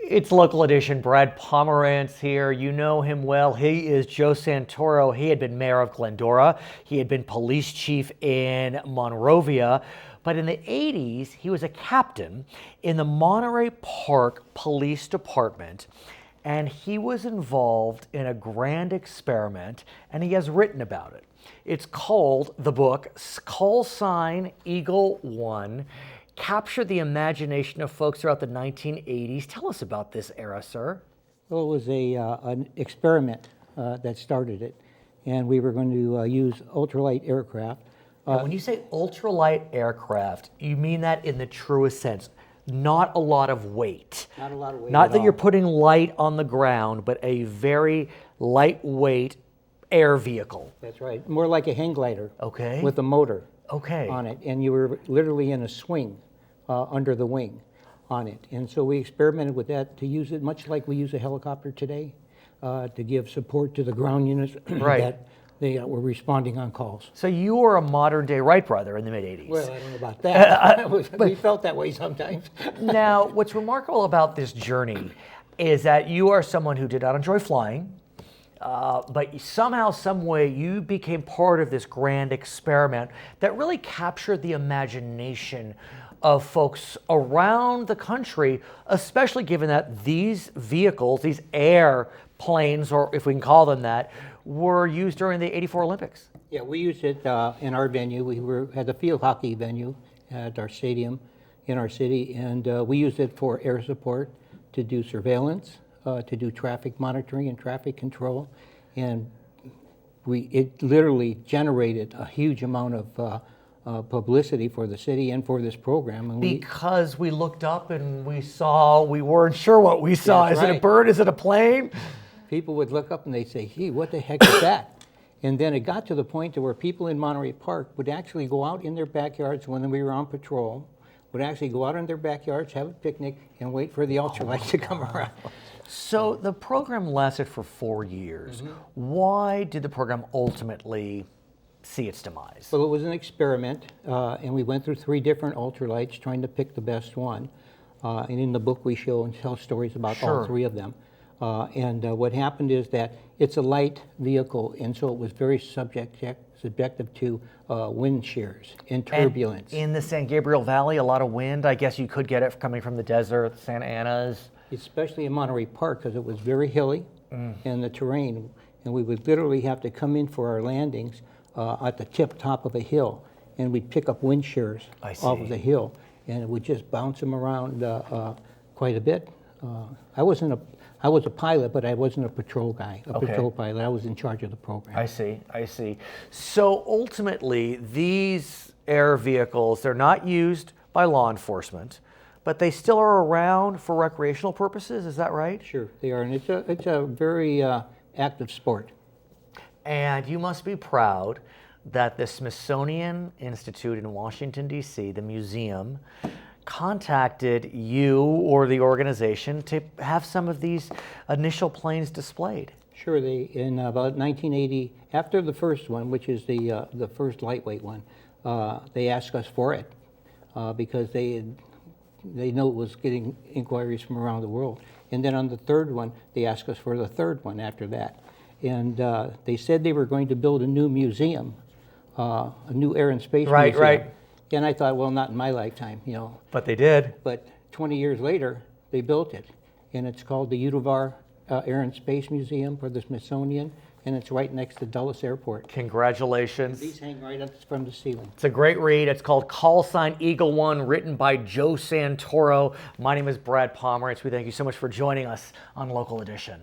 It's Local Edition. Brad Pomerance here. You know him well. He is Joe Santoro. He had been mayor of Glendora. He had been police chief in Monrovia. But in the 80s, he was a captain in the Monterey Park Police Department. And he was involved in a grand experiment, and he has written about it. It's called, the book, Call Sign Eagle 1. Captured the imagination of folks throughout the 1980s. Tell us about this era, sir. Well, it was an experiment that started it, and we were going to use ultralight aircraft. And when you say ultralight aircraft, you mean that in the truest sense. Not a lot of weight. Not a lot of weight. Not that you're putting light on the ground, but a very lightweight air vehicle. That's right. More like a hang glider. Okay. With a motor. Okay. On it, and you were literally in a swing under the wing on it. And so we experimented with that to use it much like we use a helicopter today to give support to the ground units Right. that they were responding on calls. So you were a modern day Wright brother in the mid-80s. Well, I don't know about that. We felt that way sometimes. Now, what's remarkable about this journey is that you are someone who did not enjoy flying, but somehow, some way, you became part of this grand experiment that really captured the imagination of folks around the country, especially given that these vehicles, these airplanes, or if we can call them that, were used during the '84 Olympics. Yeah, we used it in our venue. We had a field hockey venue at our stadium in our city, and we used it for air support, to do surveillance, to do traffic monitoring and traffic control, and it literally generated a huge amount of publicity for the city and for this program. And because we looked up and we weren't sure what we saw. That's Is it a right. bird? Is it a plane? People would look up and they'd say, "Hey, what the heck is that?" And then it got to the point to where people in Monterey Park would actually go out in their backyards when we were on patrol, would actually go out in their backyards, have a picnic, and wait for the ultralights to come around. So the program lasted for 4 years. Why did the program ultimately see its demise? Well, it was an experiment, and we went through 3 different ultralights trying to pick the best one. And in the book, we show and tell stories about Sure. all 3 of them. And what happened is that it's a light vehicle, and so it was very subjective to wind shears and turbulence. And in the San Gabriel Valley, a lot of wind. I guess you could get it coming from the desert, Santa Ana's. Especially in Monterey Park, because it was very hilly and the terrain, and we would literally have to come in for our landings at the top of a hill, and we'd pick up wind shears off of the hill, and it would just bounce them around quite a bit. I was a pilot, but I wasn't a patrol guy, patrol pilot. I was in charge of the program. I see. So ultimately, these air vehicles, they're not used by law enforcement, but they still are around for recreational purposes, is that right? Sure, they are, and it's a very active sport. And you must be proud that the Smithsonian Institute in Washington, D.C., the museum, contacted you or the organization to have some of these initial planes displayed. Sure, in about 1980, after the first one, which is the first lightweight one, they asked us for it because they know it was getting inquiries from around the world. And then on the third one, they asked us for the third one after that. And they said they were going to build a new museum, a new air and space museum. Right. And I thought, well, not in my lifetime, But they did. But 20 years later, they built it. And it's called the Utovar Air and Space Museum for the Smithsonian, and it's right next to Dulles Airport. Congratulations. These hang right up from the ceiling. It's a great read. It's called Call Sign Eagle 1, written by Joe Santoro. My name is Brad Pomerance. We thank you so much for joining us on Local Edition.